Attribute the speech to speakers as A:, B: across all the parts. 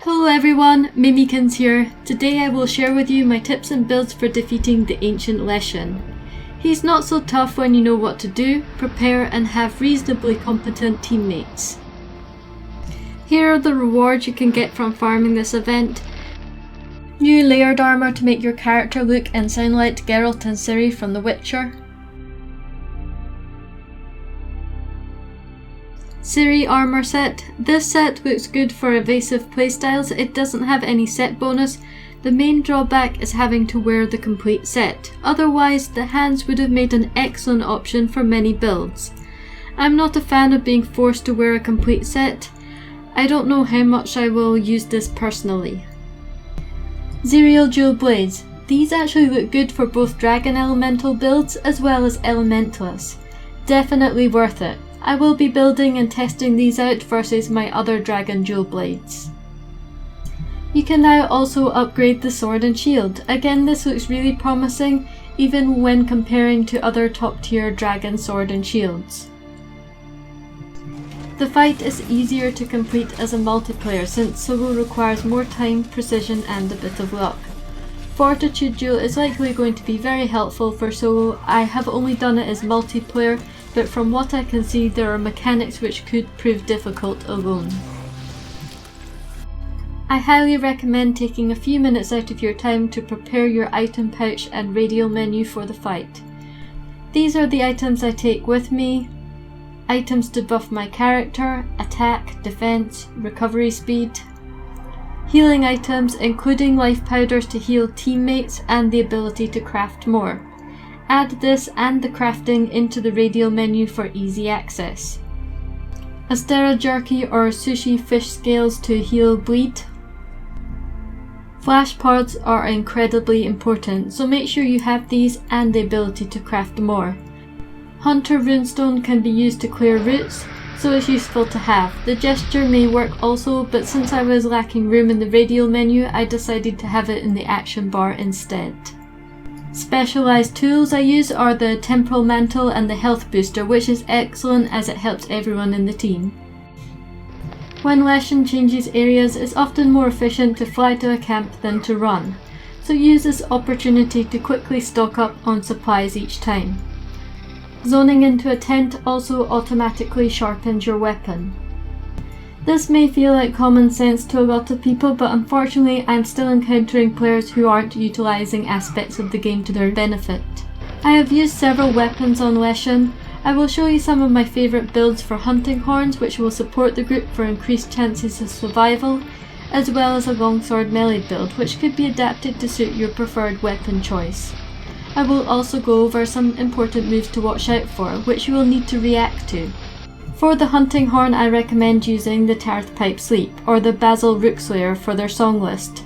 A: Hello everyone, Mimikins here. Today I will share with you my tips and builds for defeating the ancient Leshen. He's not so tough when you know what to do, prepare and have reasonably competent teammates. Here are the rewards you can get from farming this event. New layered armor to make your character look and sound like Geralt and Ciri from The Witcher. Ciri armor set. This set looks good for evasive playstyles. It doesn't have any set bonus. The main drawback is having to wear the complete set. Otherwise, the hands would have made an excellent option for many builds. I'm not a fan of being forced to wear a complete set. I don't know how much I will use this personally. Zerial dual blades. These actually look good for both dragon elemental builds as well as elementalists. Definitely worth it. I will be building and testing these out versus my other dragon dual blades. You can now also upgrade the sword and shield. Again, this looks really promising even when comparing to other top tier dragon sword and shields. The fight is easier to complete as a multiplayer since solo requires more time, precision and a bit of luck. Fortitude duel is likely going to be very helpful for solo. I have only done it as multiplayer, but from what I can see there are mechanics which could prove difficult alone. I highly recommend taking a few minutes out of your time to prepare your item pouch and radial menu for the fight. These are the items I take with me. Items to buff my character, attack, defense, recovery speed. Healing items including life powders to heal teammates and the ability to craft more. Add this and the crafting into the radial menu for easy access. Astera jerky or sushi fish scales to heal bleed. Flash pods are incredibly important, so make sure you have these and the ability to craft more. Hunter runestone can be used to clear routes, so it's useful to have. The gesture may work also, but since I was lacking room in the radial menu, I decided to have it in the action bar instead. Specialised tools I use are the temporal mantle and the health booster, which is excellent as it helps everyone in the team. When Leshen changes areas, it's often more efficient to fly to a camp than to run, so use this opportunity to quickly stock up on supplies each time. Zoning into a tent also automatically sharpens your weapon. This may feel like common sense to a lot of people, but unfortunately I'm still encountering players who aren't utilising aspects of the game to their benefit. I have used several weapons on Leshen. I will show you some of my favourite builds for hunting horns which will support the group for increased chances of survival, as well as a longsword melee build which could be adapted to suit your preferred weapon choice. I will also go over some important moves to watch out for, which you will need to react to. For the hunting horn I recommend using the Tarth Pipe Sleep or the Basil Rookslayer for their song list.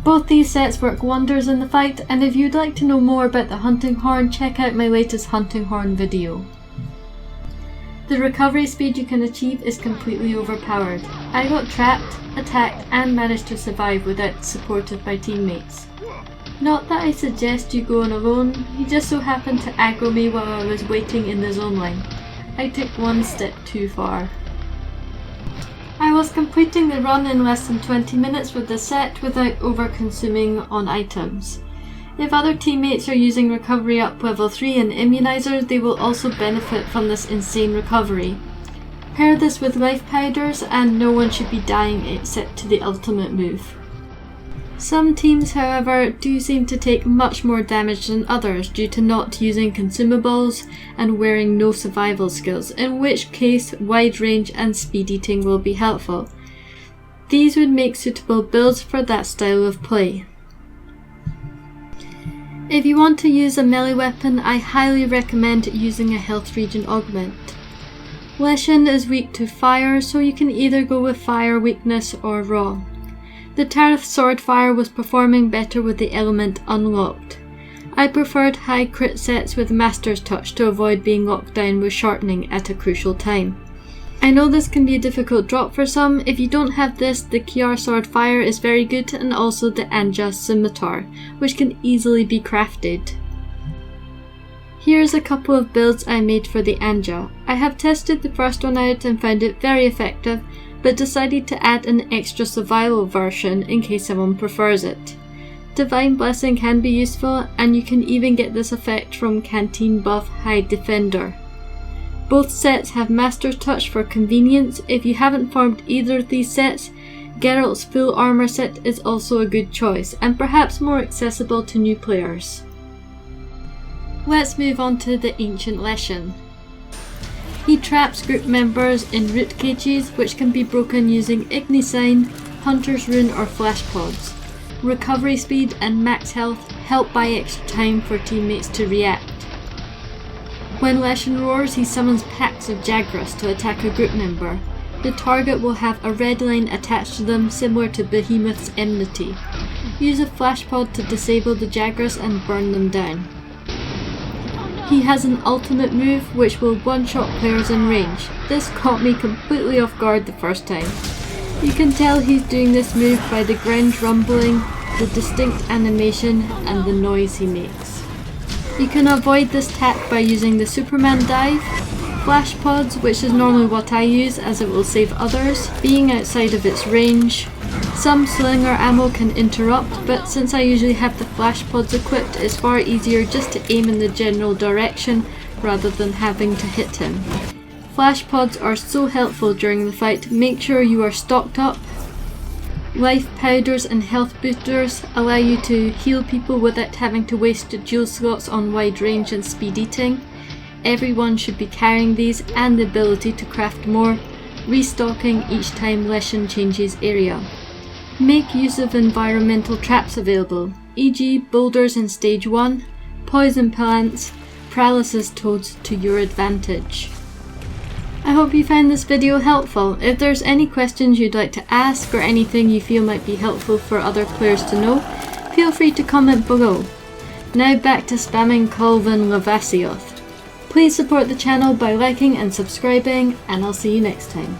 A: Both these sets work wonders in the fight, and if you'd like to know more about the hunting horn, check out my latest hunting horn video. The recovery speed you can achieve is completely overpowered. I got trapped, attacked and managed to survive without support of my teammates. Not that I suggest you go on alone, he just so happened to aggro me while I was waiting in the zone line. I took one step too far. I was completing the run in less than 20 minutes with the set without over-consuming on items. If other teammates are using recovery up level 3 and immunizer, they will also benefit from this insane recovery. Pair this with life powders and no one should be dying except to the ultimate move. Some teams, however, do seem to take much more damage than others due to not using consumables and wearing no survival skills, in which case wide range and speed eating will be helpful. These would make suitable builds for that style of play. If you want to use a melee weapon, I highly recommend using a health regen augment. Leshen is weak to fire, so you can either go with fire weakness or raw. The Tarth sword fire was performing better with the element unlocked. I preferred high crit sets with Master's Touch to avoid being locked down with sharpening at a crucial time. I know this can be a difficult drop for some. If you don't have this, the Kiar sword fire is very good, and also the Anja scimitar, which can easily be crafted. Here's a couple of builds I made for the Anja. I have tested the first one out and found it very effective, but decided to add an extra survival version in case someone prefers it. Divine Blessing can be useful, and you can even get this effect from Canteen buff High Defender. Both sets have Master Touch for convenience. If you haven't farmed either of these sets, Geralt's full armor set is also a good choice, and perhaps more accessible to new players. Let's move on to the Ancient Leshen. He traps group members in root cages, which can be broken using Igni Sign, Hunter's Rune or Flash Pods. Recovery speed and max health help buy extra time for teammates to react. When Leshen roars, he summons packs of Jagras to attack a group member. The target will have a red line attached to them, similar to Behemoth's Enmity. Use a flash pod to disable the Jagras and burn them down. He has an ultimate move which will one-shot players in range. This caught me completely off guard the first time. You can tell he's doing this move by the ground rumbling, the distinct animation and the noise he makes. You can avoid this attack by using the Superman dive, flash pods, which is normally what I use as it will save others, being outside of its range. Some slinger ammo can interrupt, but since I usually have the flash pods equipped, it's far easier just to aim in the general direction rather than having to hit him. Flash pods are so helpful during the fight. Make sure you are stocked up. Life powders and health boosters allow you to heal people without having to waste dual slots on wide range and speed eating. Everyone should be carrying these, and the ability to craft more, restocking each time Leshen changes area. Make use of environmental traps available, e.g. boulders in stage 1, poison plants, paralysis toads to your advantage. I hope you found this video helpful. If there's any questions you'd like to ask or anything you feel might be helpful for other players to know, feel free to comment below. Now back to spamming Colvin Lavasioth. Please support the channel by liking and subscribing, and I'll see you next time.